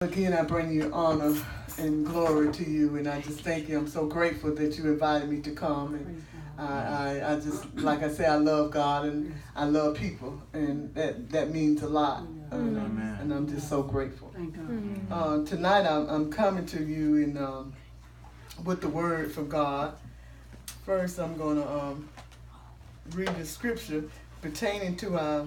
Again, I bring you honor and glory to you, and I just thank you. I'm so grateful that you invited me to come. And I just, like I say, I love God and I love people, and that means a lot. And I'm just so grateful. Tonight, I'm coming to you in with the word from God. First, I'm going to read the scripture pertaining to our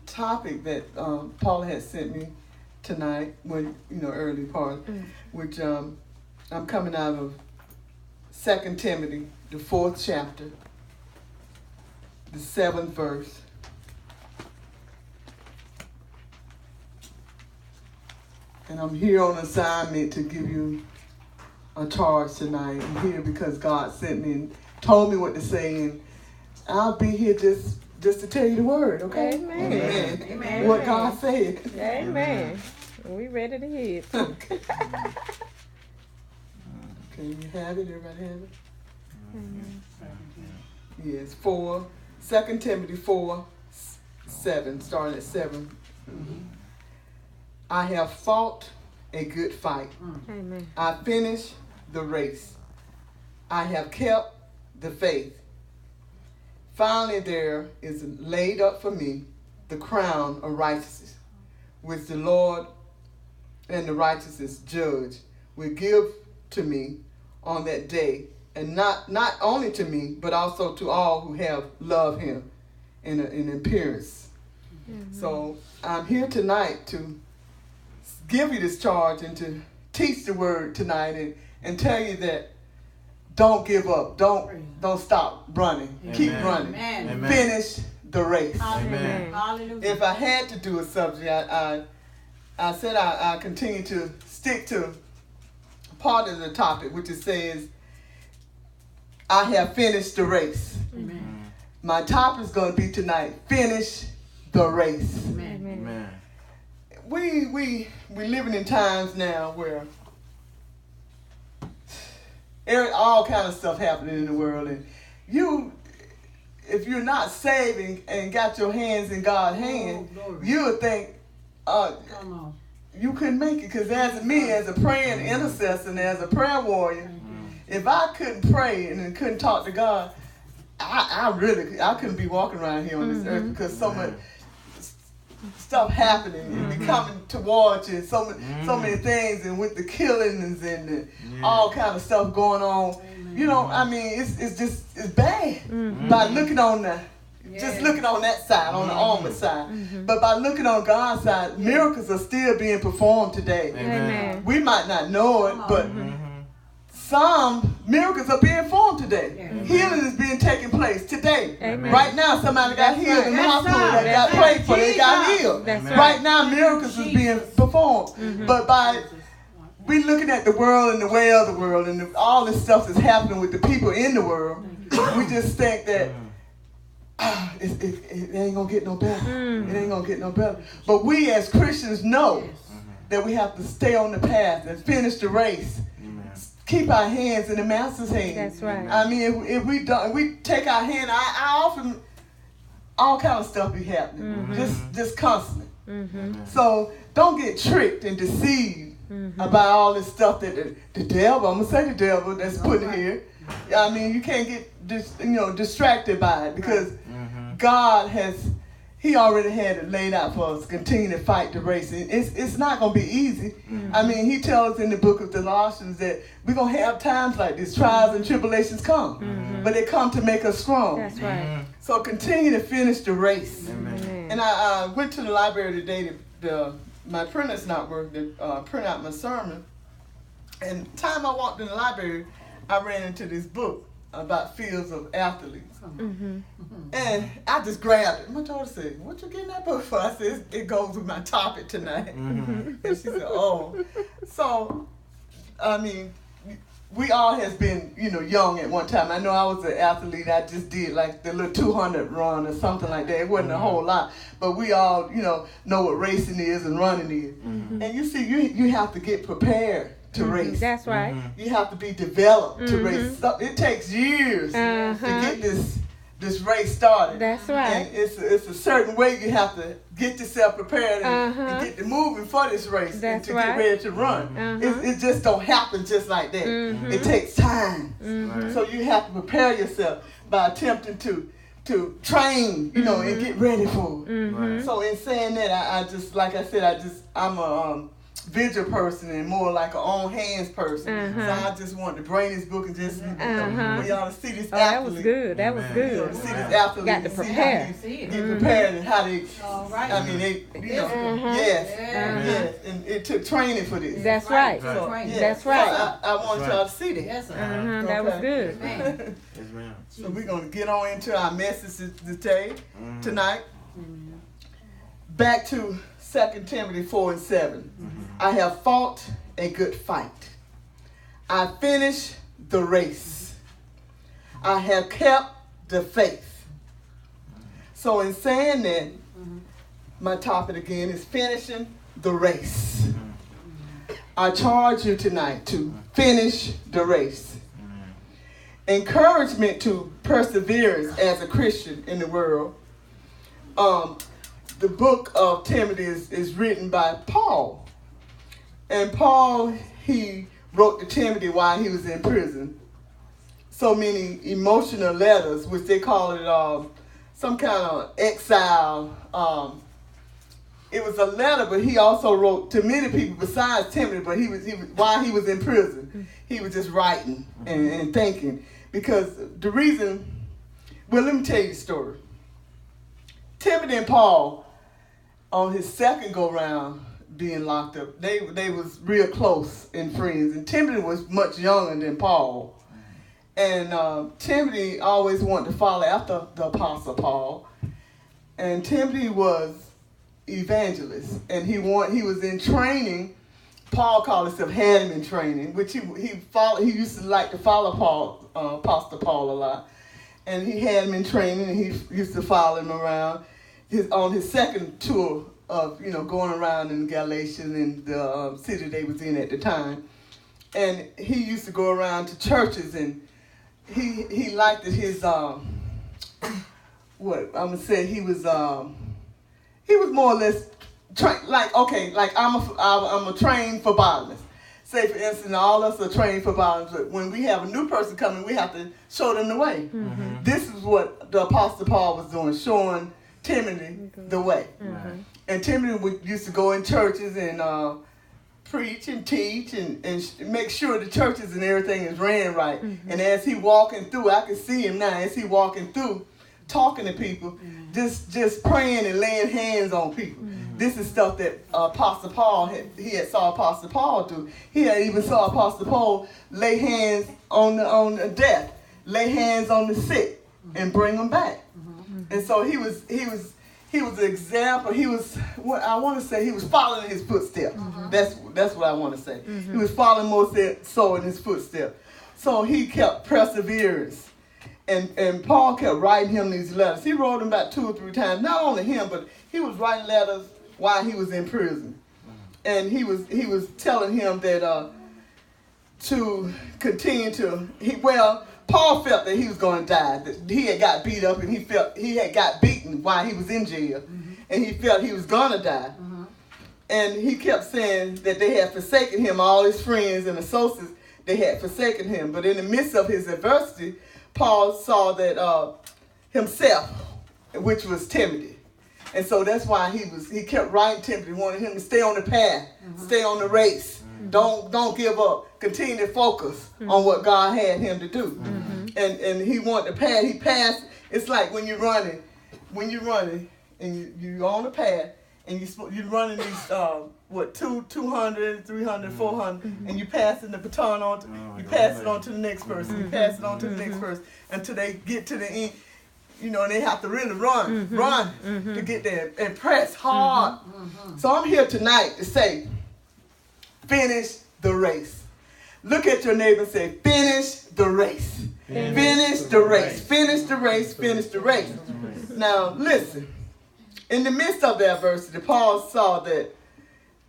topic that Paula had sent me tonight, when early part, which I'm coming out of 2 Timothy, the 4th chapter, the 7th verse. And I'm here on assignment to give you a charge tonight. I'm here because God sent me and told me what to say, and I'll be here just to tell you the word, okay? Amen. Amen. Amen. What God said. Amen. We ready to hear it. Okay, you have it? Everybody have it? Yes, 2 Timothy 4:7, starting at 7. I have fought a good fight. Amen. I finished the race. I have kept the faith. Finally, there is laid up for me the crown of righteousness, which the Lord and the righteousness judge will give to me on that day, and not only to me, but also to all who have loved him in appearance. So I'm here tonight to give you this charge and to teach the word tonight and tell you that don't give up. Don't stop running. Amen. Keep running. Amen. Finish the race. Amen. Hallelujah. If I had to do a subject, I said I continue to stick to part of the topic, which it says, I have finished the race. Amen. My topic is going to be tonight, finish the race. Amen. We living in times now where all kind of stuff happening in the world, and if you're not saved and got your hands in God's hand, you'll think you couldn't make it. Because as a praying intercessor and as a prayer warrior, if I couldn't pray and couldn't talk to God, I couldn't be walking around here on this earth, because so much stuff happening and be coming towards you, so many things, and with the killings and all kind of stuff going on. It's bad. By looking on just looking on that side, on the armor side. But by looking on God's side, miracles are still being performed today. Amen. We might not know it, but some miracles are being formed today. Healing is being taken place today. Amen. Right now, somebody got healed in the hospital that got prayed for. They got healed. Right now, miracles is being performed. But by we looking at the world and the way of the world and all this stuff that's happening with the people in the world, we just think that it ain't gonna get no better. It ain't gonna get no better. But we as Christians know that we have to stay on the path and finish the race. Keep our hands in the master's hand. That's right. I mean, if we don't, we take our hand. I often, all kind of stuff be happening, just constantly. So don't get tricked and deceived about all this stuff that the devil. I'm gonna say the devil that's putting here. I mean, you can't get distracted by it, because God He already had it laid out for us to continue to fight the race. And it's not going to be easy. I mean, he tells us in the book of Colossians that we're going to have times like this. Trials and tribulations come. But they come to make us strong. That's right. So continue to finish the race. Amen. And I went to the library today. My printer's not working to print out my sermon. And the time I walked in the library, I ran into this book about fields of athletes. And I just grabbed it. My daughter said, "What you getting that book for?" I said, "It goes with my topic tonight." And she said, "Oh." So, I mean, we all has been, young at one time. I know I was an athlete. I just did like the little 200 run or something like that. It wasn't a whole lot. But we all, know what racing is and running is. And you see, you have to get prepared to race. That's right. You have to be developed to race. So it takes years to get this this race started. That's right. And it's a certain way you have to get yourself prepared and get to moving for this race and to get ready to run. It just don't happen just like that. It takes time. So you have to prepare yourself by attempting to train, and get ready for it. So in saying that, I just, like I said, I'm a visual person and more like an on hands person. So I just wanted to bring this book and just for y'all to see this athlete. That was good. That was good. To see this athlete. Got to prepare. Get prepared and how they. Yes, and it took training for this. That's right. So, That's right. I want y'all to see that. Yes, sir. That was good. Yes, ma'am. So we're gonna get on into our message tonight. Back to 2 Timothy 4:7. I have fought a good fight. I finished the race. I have kept the faith. So in saying that, my topic again is finishing the race. I charge you tonight to finish the race. Encouragement to perseverance as a Christian in the world. The book of Timothy is written by Paul. And Paul, he wrote to Timothy while he was in prison. So many emotional letters, which they call it some kind of exile. It was a letter, but he also wrote to many people besides Timothy. But he was while he was in prison, he was just writing and thinking. Because the reason, well, let me tell you the story. Timothy and Paul, on his second go-round being locked up, they was real close and friends. And Timothy was much younger than Paul. And Timothy always wanted to follow after the Apostle Paul. And Timothy was evangelist. And he was in training. Paul called himself, had him in training, which he used to like to follow Apostle Paul a lot. And he had him in training, and he used to follow him around. On his second tour of, going around in Galatia and the city they was in at the time. And he used to go around to churches, and he liked it, his, he was more or less, I'm a trained phlebotomist. Say, for instance, all of us are trained physicians, but when we have a new person coming, we have to show them the way. This is what the Apostle Paul was doing, showing Timothy the way. And Timothy used to go in churches and preach and teach and make sure the churches and everything is ran right. And as he walking through, I can see him now, as he walking through, talking to people, just praying and laying hands on people. This is stuff that Apostle Paul had saw Apostle Paul do. He had even saw Apostle Paul lay hands on the death, lay hands on the sick, and bring them back. And so he was an example. He was what I want to say. He was following his footsteps. That's what I want to say. He was following so in his footsteps. So he kept perseverance. And Paul kept writing him these letters. He wrote them about 2 or 3 times. Not only him, but he was writing letters while he was in prison. And he was telling him that to continue to, Paul felt that he was going to die. That he had got beat up and he felt he had got beaten while he was in jail. And he felt he was going to die. And he kept saying that they had forsaken him, all his friends and associates, they had forsaken him. But in the midst of his adversity, Paul saw that himself, which was Timothy. And so that's why he kept writing Timothy, wanted him to stay on the path, stay on the race. Don't give up. Continue to focus on what God had him to do. And he wanted to pass. He passed. It's like when you're running and you're on the path and you're running these 200, 300, 400, and you passing the baton on. You pass it on to the next person. You pass it on to the next person until they get to the end. And they have to really run to get there and press hard. So I'm here tonight to say, finish the race. Look at your neighbor and say, finish the race. Finish the race. Finish the race. Finish the race. Now, listen. In the midst of the adversity, Paul saw that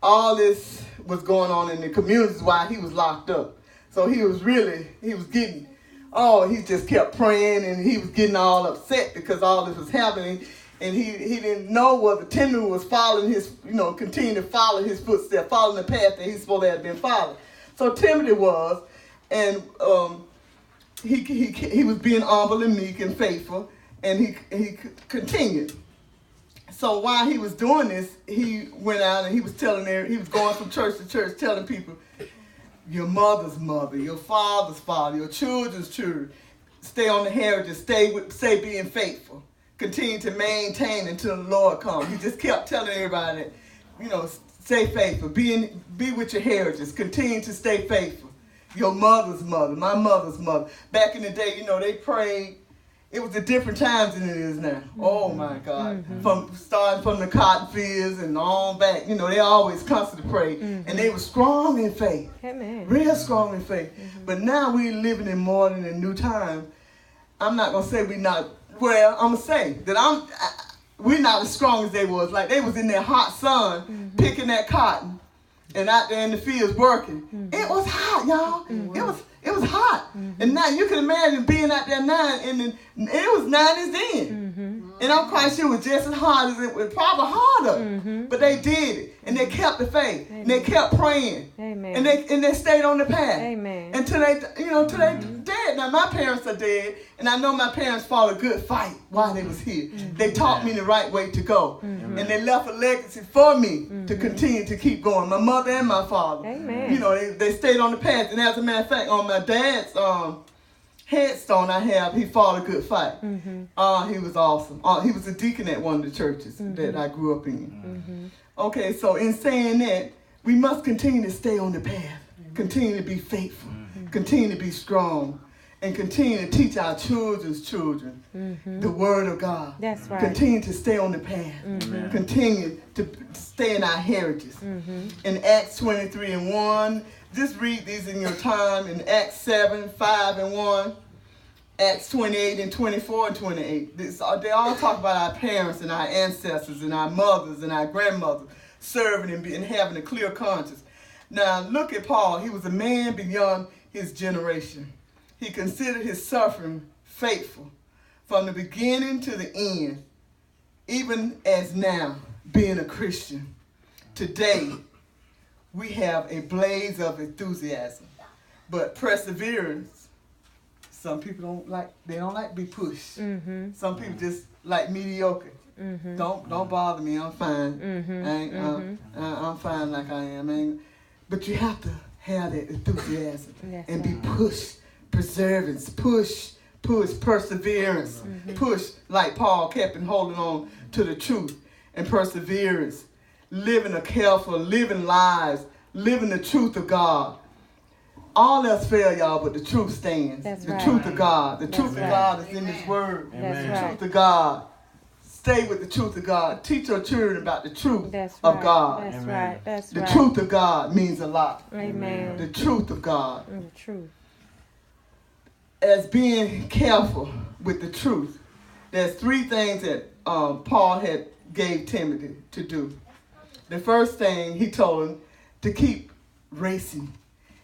all this was going on in the communities while he was locked up. So he was getting Oh, he just kept praying, and he was getting all upset because all this was happening. And he didn't know whether Timothy was following his, continue to follow his footsteps, following the path that he's supposed to have been following. So Timothy was, and he was being humble and meek and faithful, and he continued. So while he was doing this, he went out and he was going from church to church telling people, your mother's mother, your father's father, your children's children, stay on the heritage, stay being faithful. Continue to maintain until the Lord comes. He just kept telling everybody that, stay faithful, be with your heritage, continue to stay faithful. Your mother's mother, my mother's mother. Back in the day, they prayed. It was a different times than it is now. Mm-hmm. Oh my God. Mm-hmm. Starting from the cotton fields and on back, they always constantly prayed. Mm-hmm. And they were strong in faith. Amen. Real strong in faith. Mm-hmm. But now we're living in modern and new time. I'm not going to say we're not. Well, I'm going to say that we're not as strong as they was. Like they was in that hot sun picking that cotton and out there in the fields working. It was hot, y'all. It was hot. And now you can imagine being out there now, and it was 90s then. And I'm quite sure it was just as hard as it was, probably harder. But they did it, and they kept the faith, and they kept praying, and they stayed on the path. Until they, till they dead. Now my parents are dead, and I know my parents fought a good fight while they was here. They taught me the right way to go, and they left a legacy for me to continue to keep going. My mother and my father, they stayed on the path. And as a matter of fact, on my dad's headstone he fought a good fight. He was awesome. He was a deacon at one of the churches that I grew up in. Okay, so in saying that, we must continue to stay on the path, continue to be faithful, continue to be strong, and continue to teach our children's children the word of God. That's right. Continue to stay on the path. Continue to stay in our heritage. In Acts 23:1, just read these in your time. In Acts 7:5-1, Acts 28:24-28. They all talk about our parents and our ancestors and our mothers and our grandmothers serving and having a clear conscience. Now look at Paul. He was a man beyond his generation. He considered his suffering faithful from the beginning to the end, even as now, being a Christian. Today, we have a blaze of enthusiasm, but perseverance. Some people don't like to be pushed. Some people just like mediocre. Don't bother me. I'm fine. I'm fine like I am. But you have to have that enthusiasm and be pushed. Perseverance, push, perseverance, push, like Paul kept holding on to the truth, and perseverance, living lives, living the truth of God. All else fail, y'all, but the truth stands. The truth of God. The truth of God is in His Word. The truth of God. Stay with the truth of God. Teach your children about the truth of God. That's right. That's the truth of God means a lot. Amen. The truth of God. The truth. As being careful with the truth, there's three things that Paul had gave Timothy to do. The first thing he told him to keep racing.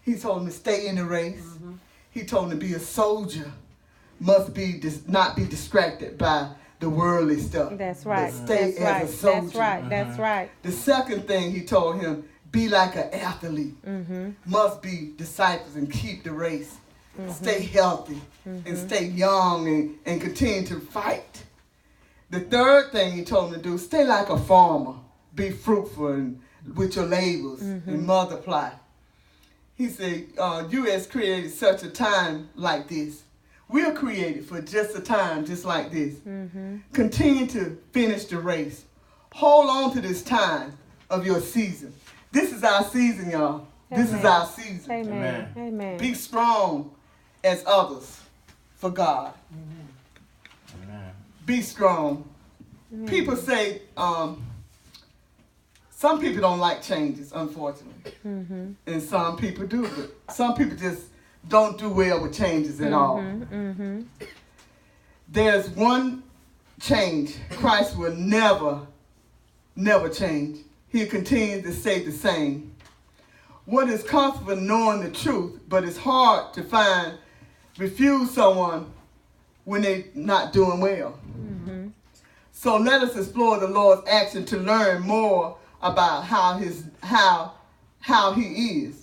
He told him to stay in the race. He told him to be a soldier, not be distracted by the worldly stuff. That's right. But stay as a soldier. That's right. That's right. The second thing he told him, be like an athlete. Must be disciples and keep the race. Stay healthy and stay young and continue to fight. The third thing he told him to do, stay like a farmer. Be fruitful and with your labors and multiply. He said, you has created such a time like this. We are created for just a time just like this. Continue to finish the race. Hold on to this time of your season. This is our season, y'all. Amen. This is our season. Amen. Amen. Be strong as others for God. Amen. Be strong. Amen. People say, some people don't like changes, unfortunately. And some people do, but some people just don't do well with changes at all. There's one change. Christ will never change. He'll continue to stay the same. What is comfortable knowing the truth, but it's hard to find refuse someone when they're not doing well. Mm-hmm. So let us explore the Lord's action to learn more about how he is.